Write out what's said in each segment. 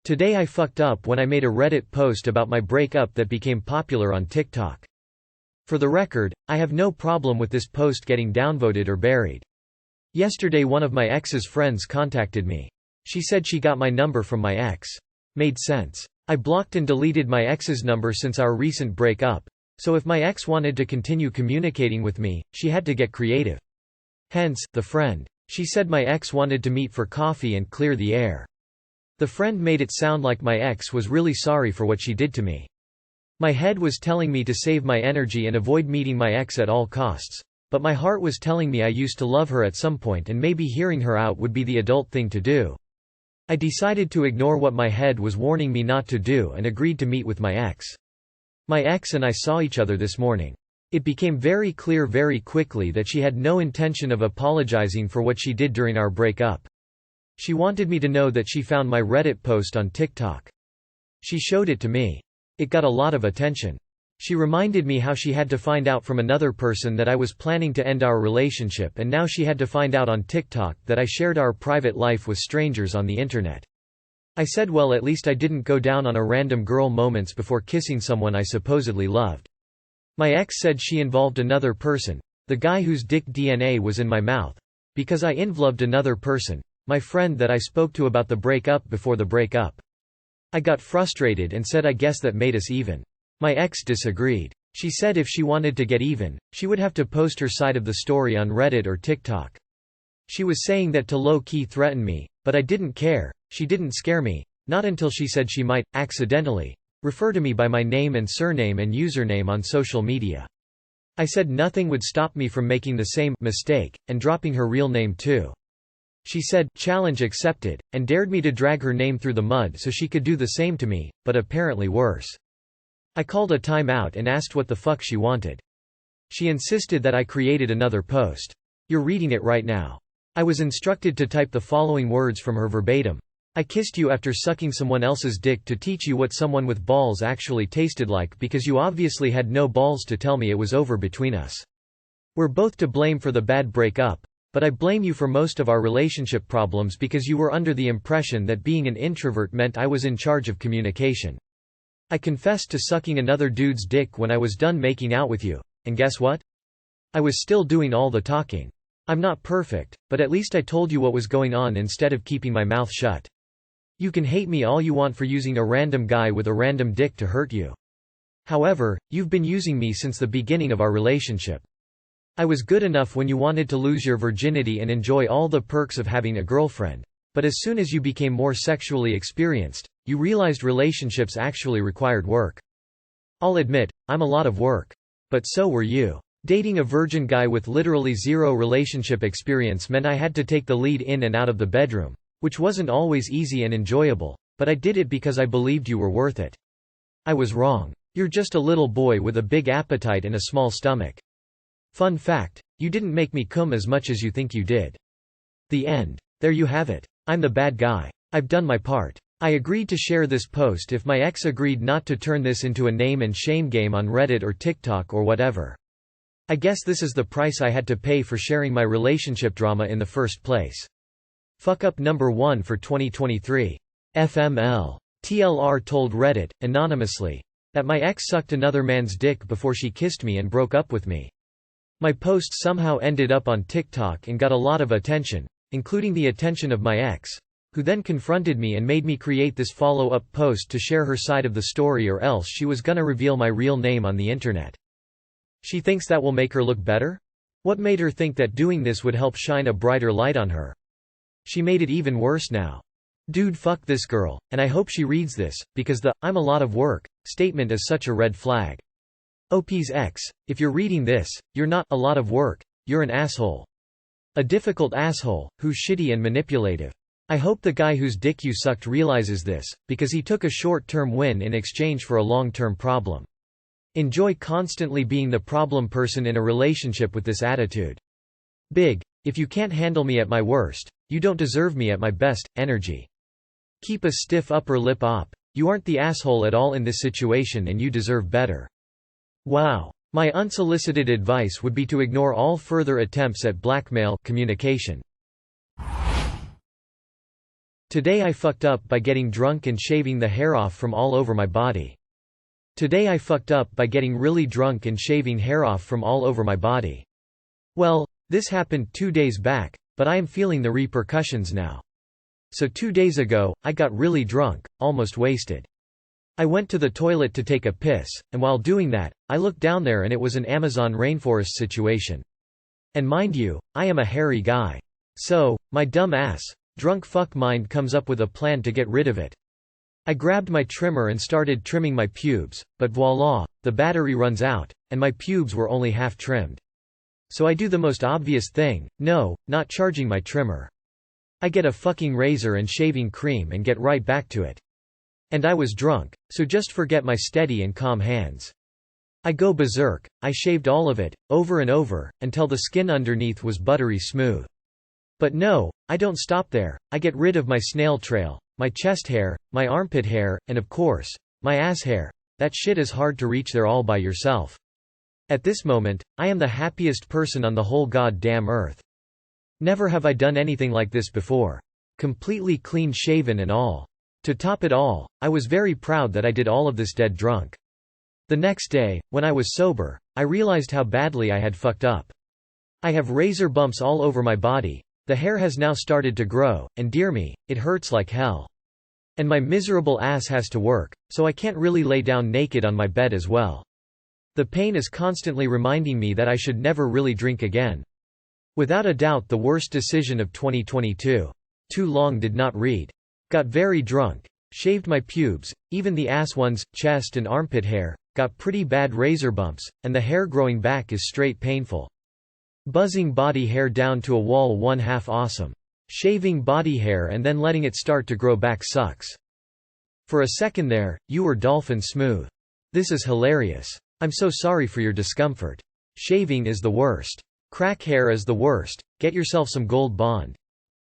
Today I fucked up when I made a Reddit post about my breakup that became popular on TikTok. For the record, I have no problem with this post getting downvoted or buried. Yesterday one of my ex's friends contacted me. She said she got my number from my ex. Made sense. I blocked and deleted my ex's number since our recent breakup, so if my ex wanted to continue communicating with me, she had to get creative. Hence, the friend. She said my ex wanted to meet for coffee and clear the air. The friend made it sound like my ex was really sorry for what she did to me. My head was telling me to save my energy and avoid meeting my ex at all costs, but my heart was telling me I used to love her at some point and maybe hearing her out would be the adult thing to do. I decided to ignore what my head was warning me not to do and agreed to meet with my ex. My ex and I saw each other this morning. It became very clear very quickly that she had no intention of apologizing for what she did during our breakup. She wanted me to know that she found my Reddit post on TikTok. She showed it to me. It got a lot of attention. She reminded me how she had to find out from another person that I was planning to end our relationship, and now she had to find out on TikTok that I shared our private life with strangers on the internet. I said, well, at least I didn't go down on a random girl moments before kissing someone I supposedly loved. My ex said she involved another person, the guy whose dick DNA was in my mouth, because I involved another person, my friend that I spoke to about the breakup before the breakup. I got frustrated and said I guess that made us even. My ex disagreed. She said if she wanted to get even, she would have to post her side of the story on Reddit or TikTok. She was saying that to low-key threaten me, but I didn't care. She didn't scare me, not until she said she might, accidentally, refer to me by my name and surname and username on social media. I said nothing would stop me from making the same mistake, and dropping her real name too. She said, challenge accepted, and dared me to drag her name through the mud so she could do the same to me, but apparently worse. I called a timeout and asked what the fuck she wanted. She insisted that I created another post. You're reading it right now. I was instructed to type the following words from her verbatim. I kissed you after sucking someone else's dick to teach you what someone with balls actually tasted like because you obviously had no balls to tell me it was over between us. We're both to blame for the bad breakup. But I blame you for most of our relationship problems because you were under the impression that being an introvert meant I was in charge of communication. I confessed to sucking another dude's dick when I was done making out with you, and guess what? I was still doing all the talking. I'm not perfect, but at least I told you what was going on instead of keeping my mouth shut. You can hate me all you want for using a random guy with a random dick to hurt you. However, you've been using me since the beginning of our relationship. I was good enough when you wanted to lose your virginity and enjoy all the perks of having a girlfriend. But as soon as you became more sexually experienced, you realized relationships actually required work. I'll admit, I'm a lot of work. But so were you. Dating a virgin guy with literally zero relationship experience meant I had to take the lead in and out of the bedroom, which wasn't always easy and enjoyable, but I did it because I believed you were worth it. I was wrong. You're just a little boy with a big appetite and a small stomach. Fun fact, you didn't make me cum as much as you think you did. The end. There you have it. I'm the bad guy. I've done my part. I agreed to share this post if my ex agreed not to turn this into a name and shame game on Reddit or TikTok or whatever. I guess this is the price I had to pay for sharing my relationship drama in the first place. Fuck up number 1 for 2023. FML. TLR told Reddit, anonymously, that my ex sucked another man's dick before she kissed me and broke up with me. My post somehow ended up on TikTok and got a lot of attention, including the attention of my ex, who then confronted me and made me create this follow-up post to share her side of the story, or else she was gonna reveal my real name on the internet. She thinks that will make her look better? What made her think that doing this would help shine a brighter light on her? She made it even worse now. Dude, fuck this girl, and I hope she reads this, because the "I'm a lot of work" statement is such a red flag. OP's ex, if you're reading this, you're not a lot of work, you're an asshole. A difficult asshole, who's shitty and manipulative. I hope the guy whose dick you sucked realizes this, because he took a short-term win in exchange for a long-term problem. Enjoy constantly being the problem person in a relationship with this attitude. Big, if you can't handle me at my worst, you don't deserve me at my best. Energy. Keep a stiff upper lip op. You aren't the asshole at all in this situation and you deserve better. Wow. My unsolicited advice would be to ignore all further attempts at blackmail communication. Today I fucked up by getting drunk and shaving the hair off from all over my body. Today I fucked up by getting really drunk and shaving hair off from all over my body. Well, this happened 2 days back, but I am feeling the repercussions now. So 2 days ago, I got really drunk, almost wasted. I went to the toilet to take a piss, and while doing that, I looked down there and it was an Amazon rainforest situation. And mind you, I am a hairy guy. So, my dumb ass, drunk fuck mind comes up with a plan to get rid of it. I grabbed my trimmer and started trimming my pubes, but voila, the battery runs out, and my pubes were only half trimmed. So I do the most obvious thing, no, not charging my trimmer. I get a fucking razor and shaving cream and get right back to it. And I was drunk, so just forget my steady and calm hands. I go berserk, I shaved all of it, over and over, until the skin underneath was buttery smooth. But no, I don't stop there, I get rid of my snail trail, my chest hair, my armpit hair, and of course, my ass hair. That shit is hard to reach there all by yourself. At this moment, I am the happiest person on the whole goddamn earth. Never have I done anything like this before. Completely clean shaven and all. To top it all, I was very proud that I did all of this dead drunk. The next day, when I was sober, I realized how badly I had fucked up. I have razor bumps all over my body. The hair has now started to grow, and dear me, it hurts like hell. And my miserable ass has to work, so I can't really lay down naked on my bed as well. The pain is constantly reminding me that I should never really drink again. Without a doubt the worst decision of 2022. Too long did not read. Got very drunk. Shaved my pubes, even the ass ones, chest and armpit hair, got pretty bad razor bumps, and the hair growing back is straight painful. Buzzing body hair down to a wall 1/2 awesome. Shaving body hair and then letting it start to grow back sucks. For a second there, you were dolphin smooth. This is hilarious. I'm so sorry for your discomfort. Shaving is the worst. Crack hair is the worst, get yourself some Gold Bond.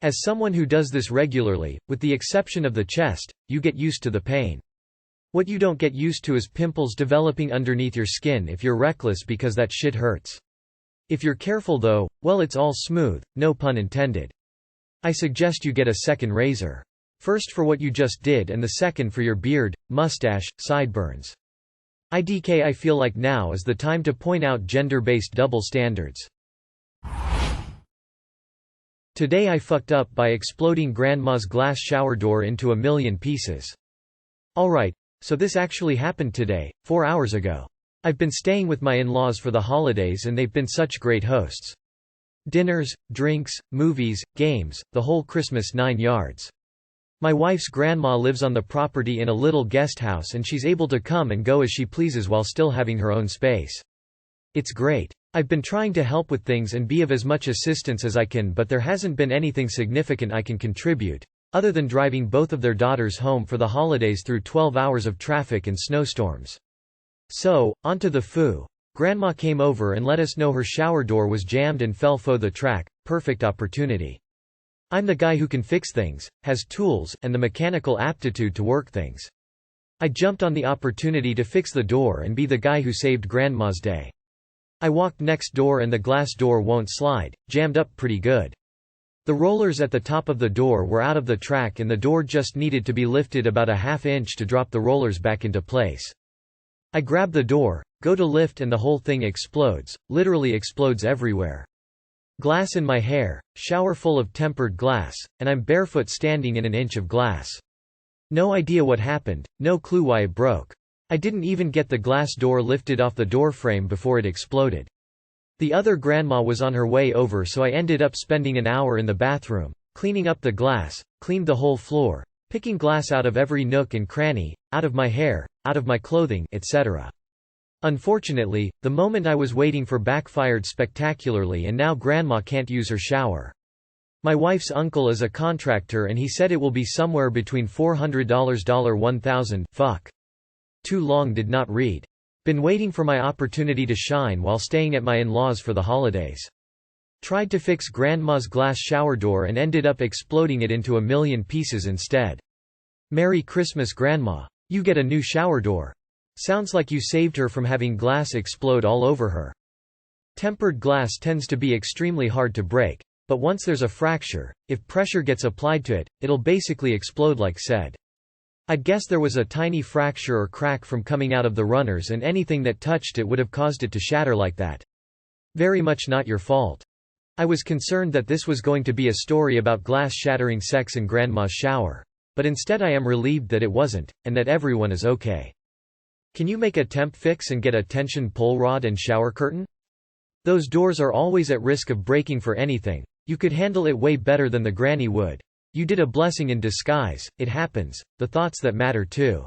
As someone who does this regularly, with the exception of the chest, you get used to the pain. What you don't get used to is pimples developing underneath your skin if you're reckless because that shit hurts. If you're careful though, well it's all smooth, no pun intended. I suggest you get a second razor. First for what you just did and the second for your beard, mustache, sideburns. IDK I feel like now is the time to point out gender-based double standards. Today I fucked up by exploding grandma's glass shower door into a million pieces. Alright, so this actually happened today, 4 hours ago. I've been staying with my in-laws for the holidays and they've been such great hosts. Dinners, drinks, movies, games, the whole Christmas 9 yards. My wife's grandma lives on the property in a little guest house and she's able to come and go as she pleases while still having her own space. It's great. I've been trying to help with things and be of as much assistance as I can, but there hasn't been anything significant I can contribute, other than driving both of their daughters home for the holidays through 12 hours of traffic and snowstorms. So, onto the foo. Grandma came over and let us know her shower door was jammed and fell faux the track, perfect opportunity. I'm the guy who can fix things, has tools, and the mechanical aptitude to work things. I jumped on the opportunity to fix the door and be the guy who saved Grandma's day. I walked next door and the glass door won't slide, jammed up pretty good. The rollers at the top of the door were out of the track and the door just needed to be lifted about a ½ inch to drop the rollers back into place. I grab the door, go to lift and the whole thing explodes, literally explodes everywhere. Glass in my hair, shower full of tempered glass, and I'm barefoot standing in an inch of glass. No idea what happened, no clue why it broke. I didn't even get the glass door lifted off the door frame before it exploded. The other grandma was on her way over, so I ended up spending an hour in the bathroom, cleaning up the glass, cleaned the whole floor, picking glass out of every nook and cranny, out of my hair, out of my clothing, etc. Unfortunately, the moment I was waiting for backfired spectacularly and now Grandma can't use her shower. My wife's uncle is a contractor and he said it will be somewhere between $400 $1,000. Fuck. Too long did not read. Been waiting for my opportunity to shine while staying at my in-laws for the holidays. Tried to fix Grandma's glass shower door and ended up exploding it into a million pieces instead. Merry Christmas Grandma. You get a new shower door. Sounds like you saved her from having glass explode all over her. Tempered glass tends to be extremely hard to break. But once there's a fracture, if pressure gets applied to it, it'll basically explode like said. I'd guess there was a tiny fracture or crack from coming out of the runners and anything that touched it would have caused it to shatter like that. Very much not your fault. I was concerned that this was going to be a story about glass shattering sex in grandma's shower. But instead I am relieved that it wasn't, and that everyone is okay. Can you make a temp fix and get a tension pull rod and shower curtain? Those doors are always at risk of breaking for anything. You could handle it way better than the granny would. You did a blessing in disguise. It happens. The thoughts that matter too.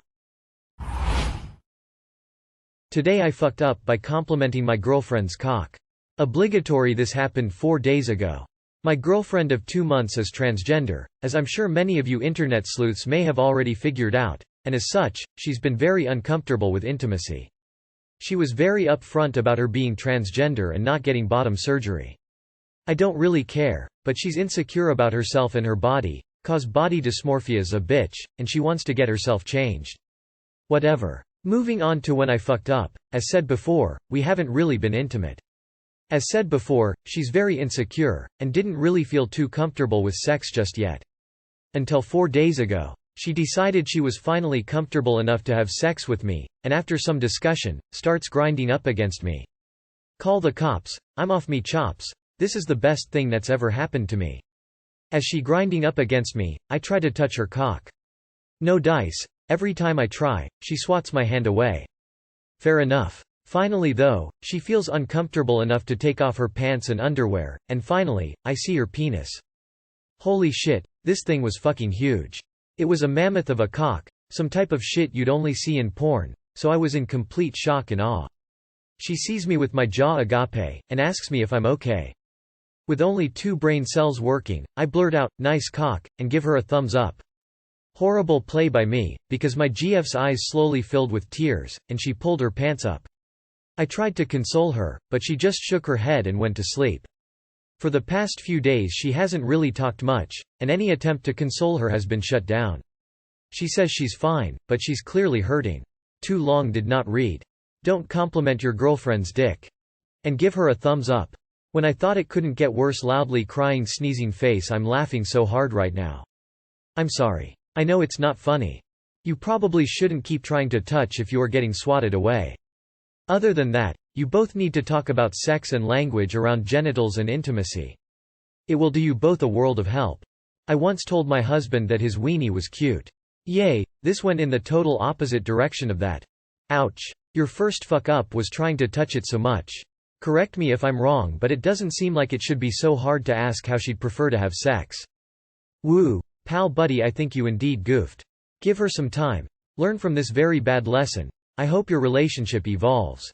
Today I fucked up by complimenting my girlfriend's cock. Obligatory. This happened 4 days ago. My girlfriend of 2 months is transgender, as I'm sure many of you internet sleuths may have already figured out, and as such, she's been very uncomfortable with intimacy. She was very upfront about her being transgender and not getting bottom surgery. I don't really care, but she's insecure about herself and her body, cause body dysmorphia's a bitch, and she wants to get herself changed. Whatever. Moving on to when I fucked up, as said before, we haven't really been intimate. As said before, she's very insecure, and didn't really feel too comfortable with sex just yet. Until 4 days ago. She decided she was finally comfortable enough to have sex with me, and after some discussion, starts grinding up against me. Call the cops, I'm off me chops, this is the best thing that's ever happened to me. As she grinding up against me, I try to touch her cock. No dice, every time I try, she swats my hand away. Fair enough. Finally though, she feels uncomfortable enough to take off her pants and underwear, and finally, I see her penis. Holy shit, this thing was fucking huge. It was a mammoth of a cock, some type of shit you'd only see in porn, so I was in complete shock and awe. She sees me with my jaw agape, and asks me if I'm okay. With only 2 brain cells working, I blurt out, "Nice cock," and give her a thumbs up. Horrible play by me, because my GF's eyes slowly filled with tears, and she pulled her pants up. I tried to console her, but she just shook her head and went to sleep. For the past few days she hasn't really talked much, and any attempt to console her has been shut down. She says she's fine, but she's clearly hurting. Too long did not read. Don't compliment your girlfriend's dick. And give her a thumbs up. When I thought it couldn't get worse, loudly crying sneezing face, I'm laughing so hard right now. I'm sorry. I know it's not funny. You probably shouldn't keep trying to touch if you are getting swatted away. Other than that, you both need to talk about sex and language around genitals and intimacy. It will do you both a world of help. I once told my husband that his weenie was cute. Yay, this went in the total opposite direction of that. Ouch. Your first fuck up was trying to touch it so much. Correct me if I'm wrong, but it doesn't seem like it should be so hard to ask how she'd prefer to have sex. Woo, pal buddy, I think you indeed goofed. Give her some time. Learn from this very bad lesson. I hope your relationship evolves.